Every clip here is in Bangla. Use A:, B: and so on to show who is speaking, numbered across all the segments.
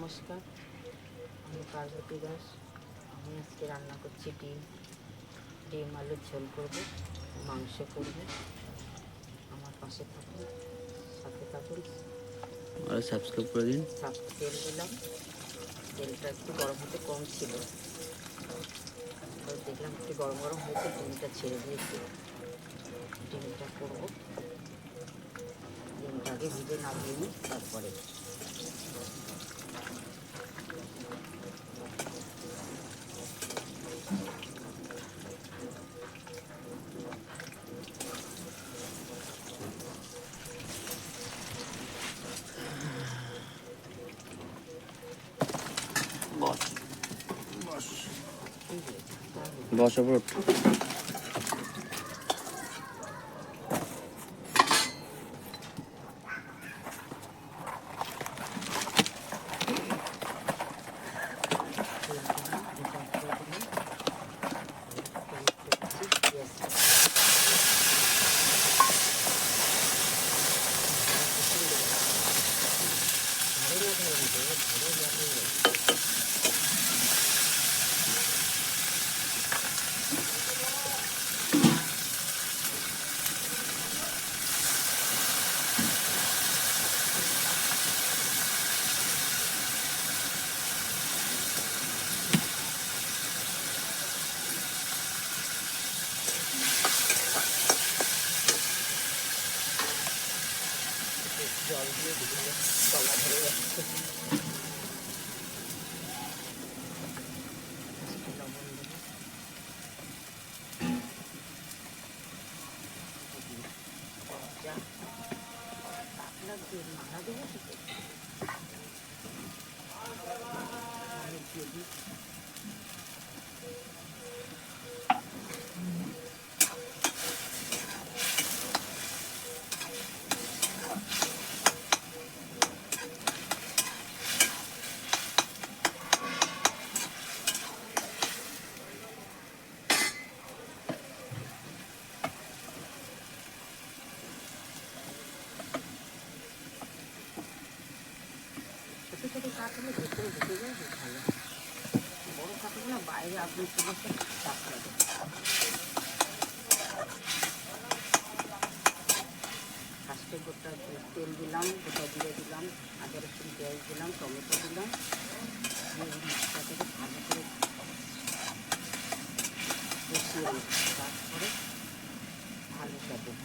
A: নমস্কার, আমি পার্বতী দাস। আমি আজকে রান্না করছি ডিম আলুর ঝোল করব, মাংস করব। আমার পাশে থাকুন, সাথে থাকুন।
B: আর সাবস্ক্রাইব করে দিন।
A: তেল দিলাম, তেলটা একটু গরম হতে কম ছিল, দেখলাম একটু গরম গরম হয়েছে, ডিমটা ছেড়ে দিয়েছি। ডিমটা করবো, ডিমটা আগে ভিজে নামিয়ে নিই, তারপরে
B: বস ওপর
A: জল দিয়ে দিলে তলা ধরে যাচ্ছে। লবণ দেবো, পাতলা দিয়ে মাখা দেবো, ঠিক আছে। দিয়ে দিই ছোটো ছোটো কাঠ হলে ভেতরে ঢুকে যায়, ভালো। বড়ো কাঠগুলো না বাইরে আপনি চলে চাপ লাগে। ফার্স্টে গোটা তেল দিলাম, গোটা জিরে দিলাম, আদা রসুন পেঁয়াজ দিলাম, টমেটো দিলাম, মশলাটাকে ভালো করে কষিয়ে নেব। তারপরে আলুটা দেবো।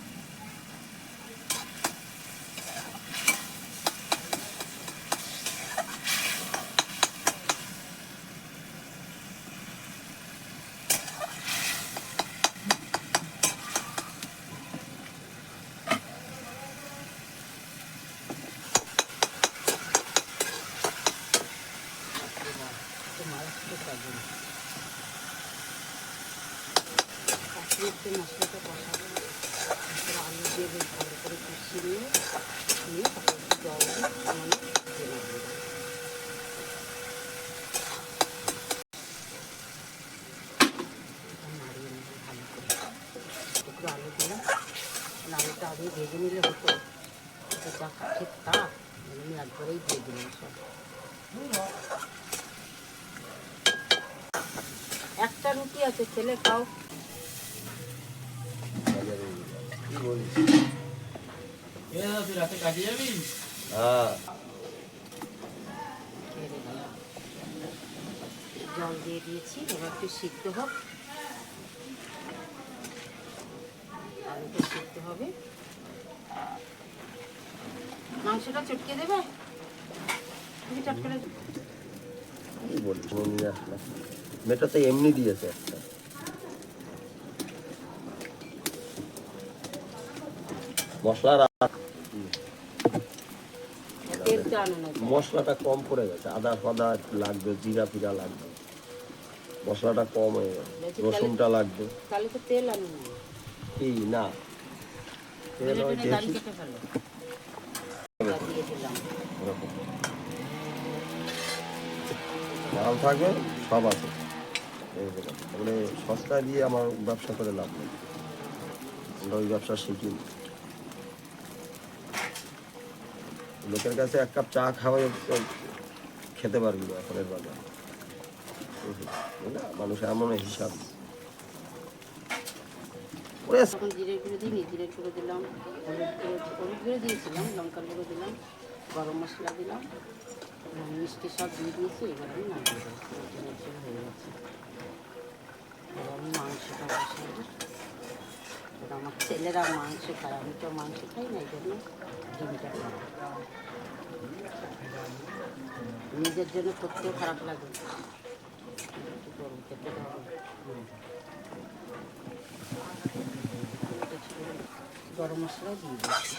A: মশলাটা কষাবো, আলু দিয়ে বেশ ভালো করে কষিয়ে নিয়ে তারপর জল দিয়ে নাড়িয়ে নেব ভালো করে। একটু আলু দিলাম, আলুটা আগে ভেজে নিলে হতো, যা কাঠের তাপ, আমি একবারেই দিয়ে দিলাম সব। একটা রুটি আছে, ছেলে খাও। জল দিয়ে দিয়েছি, এবার একটু সিদ্ধ হোক, আলুটা সিদ্ধ হবে। মাংসটা চটকে দেবে, তুমি চটকে
B: মেয়েটা তো এমনি দিয়েছে একটা মশলাটা কম পড়ে গেছে, আদা ফাদা লাগবে, জিরা ফিরা লাগবে, মশলাটা কম হয়ে গেছে, রসুনটা লাগবে।
A: তাহলে তো তেল আলু
B: কি না তেল মাল থাকবে, সব আছে। তাহলে সস্তা দিয়ে আমার ব্যবসা করে লাভ নেই, আমরা ওই ব্যবসা শিখিনি। লোকের কাছে এক কাপ চা খাওয়া খেতে পারবি না এখনের বাজার। বুঝলা, মানুষ এমন হিসাব। ওরে
A: তখন জিরে গুঁড়ো দিইনি, জিরে গুঁড়ো দিলাম, হলুদ গুঁড়ো দিয়েছিলাম, লঙ্কার গুঁড়ো দিলাম, গরম মশলা দিলাম, এবং মিষ্টি সব দিয়ে দিয়েছি। এবার আমি নামিয়ে দেবো, হয়ে গেছে। এবার আমি মাংসটা বসাবো। এবার আমার ছেলেরা মাংস খায়, আমি তো মাংস খাই না, এই জন্য ডিমটা খাই। নিজের জন্য করতেও খারাপ লাগে, কি করবো, খেতে তো হবে। গরম মশলা দিয়ে দিচ্ছি।